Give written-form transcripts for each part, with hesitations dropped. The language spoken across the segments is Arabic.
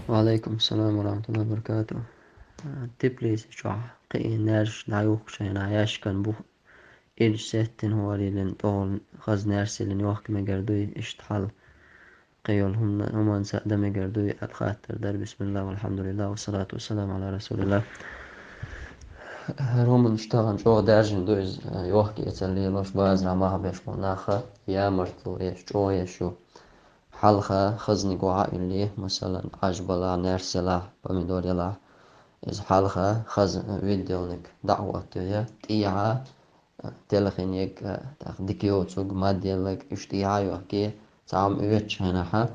وعليكم السلام ورحمة الله وبركاته. Tiplis jag qiyinlar najuqshayna yashkan bu ilsettin huvalilin tol ghaznarsilin yoqmegerduy ishtihal qiyol human sa'damegerduy al-khatir dar bismillah walhamdulillah wassalatu wassalamu ala rasulillah. Roman ishtagan jo darjin dois yoqki etsalli los bazra mahbesh monaха ya martlu yesh jo yeshu حلقة خزني قوعة اللي مثلا عجبلا نرسلا بمدوريلا إذا حلقة خزن فيديونك دعوة تيا تيعة تلخينيك ديكيو تسوق ماديالك اشتيعة يوكي تعم إيش هنا ها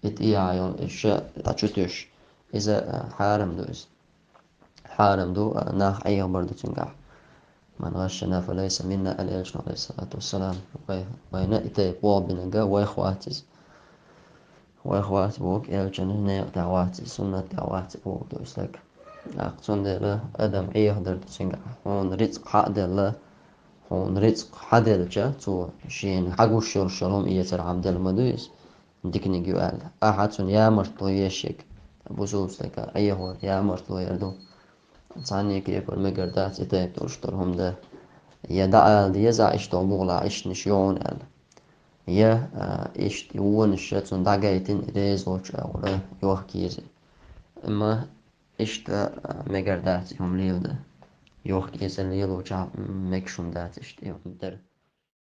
إتيعة يوم إيش تشوتش إذا حارم دو ناخ أيه برضو تنجح من غشنا فليس منا الإلشن عليه الصلاة والسلام وين إتي قوة بنجا وإخواتي وإخوات بوك إلشن هنا دعوات سنة دعوات بوك دوسلك أقصون دل أدم إيه هدر تسنجح هون رزق حق دل هون رزق حدل جا تو شين حقو شلوم إيه تر عبد المدويس ديك نيجي قال أحد سن يا مرتو يشيك بوسوس لك أيه هو يا مرتو يردو ثانية كي يقول مقردات إتاك ترشترهم ده يدعى يزع إشتو بغلا إش نشيعون قال يا إشت يوون الشتون دعايتين ريزوش أو يوخ كيزي أما إشت مقردات يوم ليو ده يوخ كيزي ليلو جا مكشون دات إشت يوم در